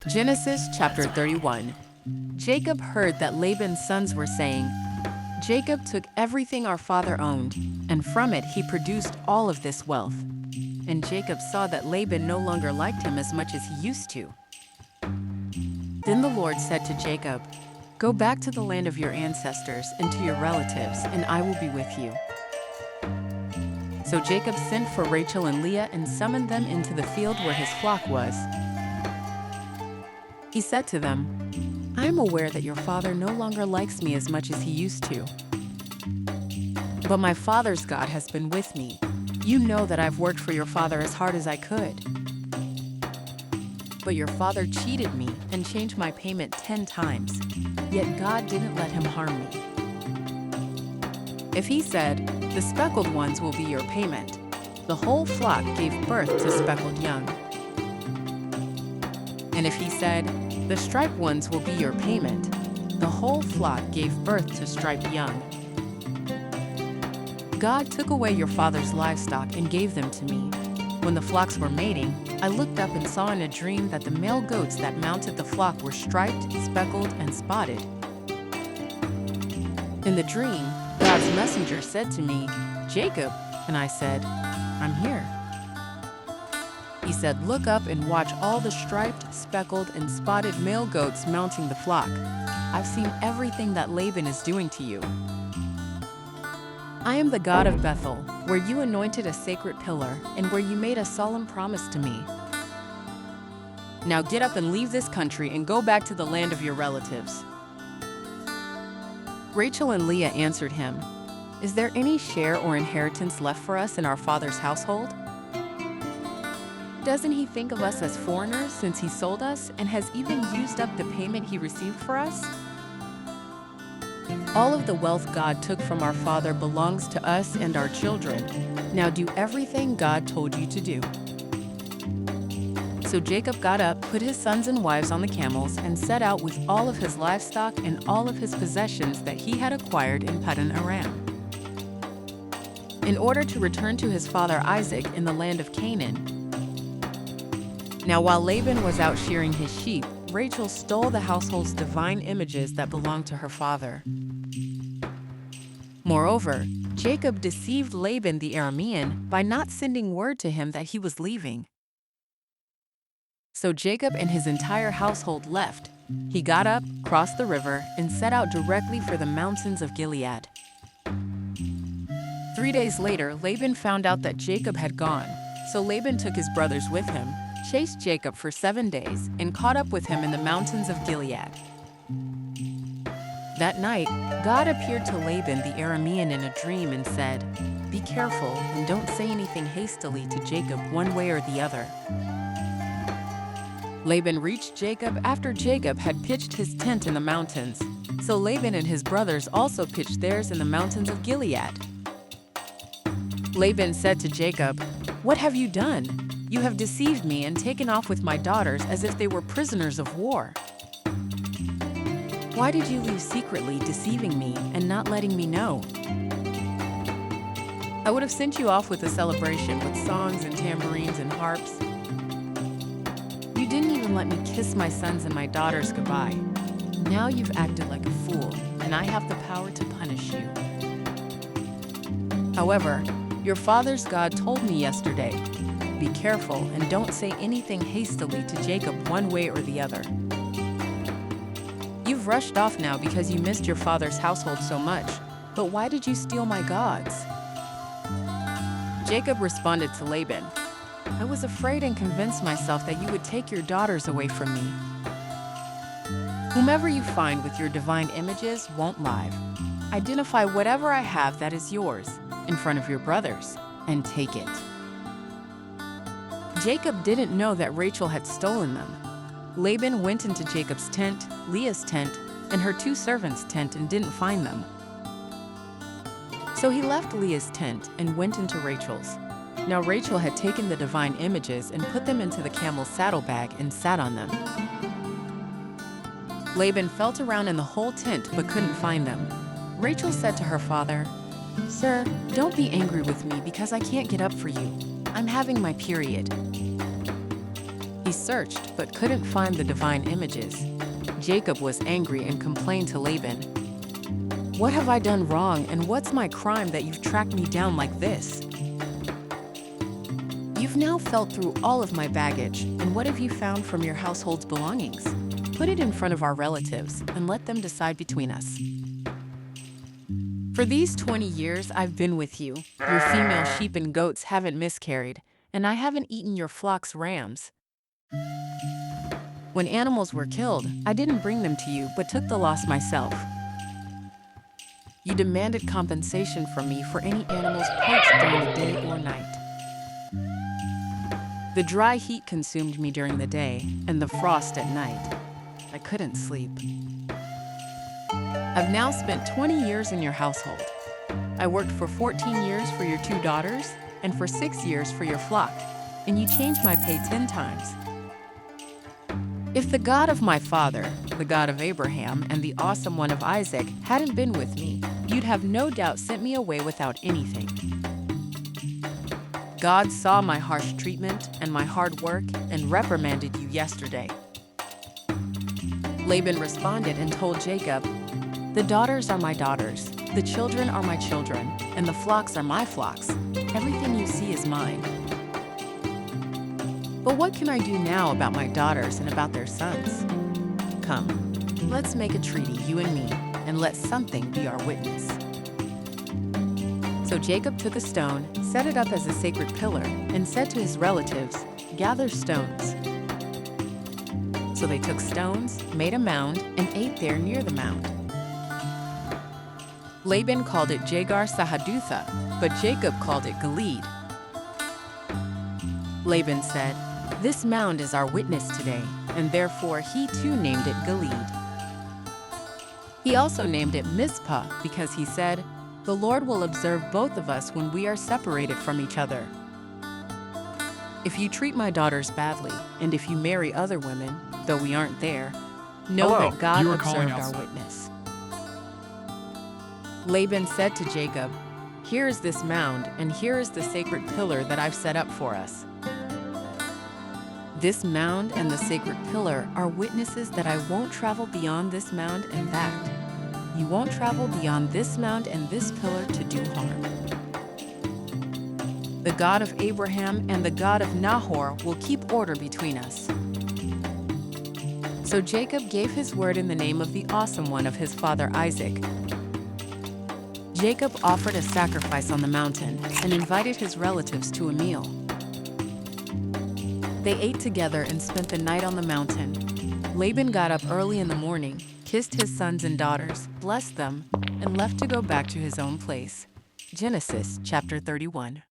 Genesis chapter 31. Jacob heard that Laban's sons were saying, "Jacob took everything our father owned, and from it he produced all of this wealth." And Jacob saw that Laban no longer liked him as much as he used to. Then the Lord said to Jacob, "Go back to the land of your ancestors and to your relatives, and I will be with you." So Jacob sent for Rachel and Leah and summoned them into the field where his flock was. He said to them, "I am aware that your father no longer likes me as much as he used to. But my father's God has been with me. You know that I've worked for your father as hard as I could. But your father cheated me and changed my payment 10 times, yet God didn't let him harm me. If he said, 'The speckled ones will be your payment,' the whole flock gave birth to speckled young. And if he said, 'The striped ones will be your payment,' the whole flock gave birth to striped young. God took away your father's livestock and gave them to me. When the flocks were mating, I looked up and saw in a dream that the male goats that mounted the flock were striped, speckled, and spotted. In the dream, God's messenger said to me, 'Jacob,' and I said, 'I'm here.' He said, 'Look up and watch all the striped, speckled, and spotted male goats mounting the flock. I've seen everything that Laban is doing to you. I am the God of Bethel, where you anointed a sacred pillar and where you made a solemn promise to me. Now get up and leave this country and go back to the land of your relatives.' Rachel and Leah answered him, 'Is there any share or inheritance left for us in our father's household? Doesn't he think of us as foreigners since he sold us and has even used up the payment he received for us? All of the wealth God took from our father belongs to us and our children. Now do everything God told you to do.' So Jacob got up, put his sons and wives on the camels, and set out with all of his livestock and all of his possessions that he had acquired in Paddan Aram, in order to return to his father Isaac in the land of Canaan. Now while Laban was out shearing his sheep, Rachel stole the household's divine images that belonged to her father. Moreover, Jacob deceived Laban the Aramean by not sending word to him that he was leaving. So Jacob and his entire household left. He got up, crossed the river, and set out directly for the mountains of Gilead. 3 days later, Laban found out that Jacob had gone. So Laban took his brothers with him, chased Jacob for 7 days, and caught up with him in the mountains of Gilead. That night, God appeared to Laban the Aramean in a dream and said, "Be careful and don't say anything hastily to Jacob one way or the other." Laban reached Jacob after Jacob had pitched his tent in the mountains. So Laban and his brothers also pitched theirs in the mountains of Gilead. Laban said to Jacob, "What have you done? You have deceived me and taken off with my daughters as if they were prisoners of war. Why did you leave secretly, deceiving me and not letting me know? I would have sent you off with a celebration with songs and tambourines and harps. You didn't even let me kiss my sons and my daughters goodbye. Now you've acted like a fool, and I have the power to punish you. However, your father's God told me yesterday, 'Be careful and don't say anything hastily to Jacob one way or the other.' You've rushed off now because you missed your father's household so much, but why did you steal my gods?" Jacob responded to Laban, "I was afraid and convinced myself that you would take your daughters away from me. Whomever you find with your divine images won't lie. Identify whatever I have that is yours in front of your brothers and take it." Jacob didn't know that Rachel had stolen them. Laban went into Jacob's tent, Leah's tent, and her 2 servants' tent and didn't find them. So he left Leah's tent and went into Rachel's. Now Rachel had taken the divine images and put them into the camel's saddlebag and sat on them. Laban felt around in the whole tent but couldn't find them. Rachel said to her father, "Sir, don't be angry with me because I can't get up for you. I'm having my period." He searched but couldn't find the divine images. Jacob was angry and complained to Laban, "What have I done wrong, and what's my crime that you've tracked me down like this? You've now felt through all of my baggage, and what have you found from your household's belongings? Put it in front of our relatives and let them decide between us. For these 20 years I've been with you. Your female sheep and goats haven't miscarried, and I haven't eaten your flock's rams. When animals were killed, I didn't bring them to you, but took the loss myself. You demanded compensation from me for any animals poached during the day or night. The dry heat consumed me during the day, and the frost at night. I couldn't sleep. I've now spent 20 years in your household. I worked for 14 years for your 2 daughters, and for 6 years for your flock, and you changed my pay 10 times. If the God of my father, the God of Abraham, and the awesome one of Isaac hadn't been with me, you'd have no doubt sent me away without anything. God saw my harsh treatment and my hard work and reprimanded you yesterday." Laban responded and told Jacob, "The daughters are my daughters, the children are my children, and the flocks are my flocks. Everything you see is mine. But what can I do now about my daughters and about their sons? Come, let's make a treaty, you and me, and let something be our witness." So Jacob took a stone, set it up as a sacred pillar, and said to his relatives, "Gather stones." So they took stones, made a mound, and ate there near the mound. Laban called it Jagar-Sahadutha, but Jacob called it Gilead. Laban said, "This mound is our witness today," and therefore he too named it Gilead. He also named it Mizpah because he said, "The Lord will observe both of us when we are separated from each other. If you treat my daughters badly, and if you marry other women, though we aren't there, know Hello, that God you are calling observed our outside. witness." Laban said to Jacob, "Here is this mound, and here is the sacred pillar that I've set up for us. This mound and the sacred pillar are witnesses that I won't travel beyond this mound and that. You won't travel beyond this mound and this pillar to do harm. The God of Abraham and the God of Nahor will keep order between us." So Jacob gave his word in the name of the awesome one of his father Isaac. Jacob offered a sacrifice on the mountain and invited his relatives to a meal. They ate together and spent the night on the mountain. Laban got up early in the morning, kissed his sons and daughters, blessed them, and left to go back to his own place. Genesis chapter 31.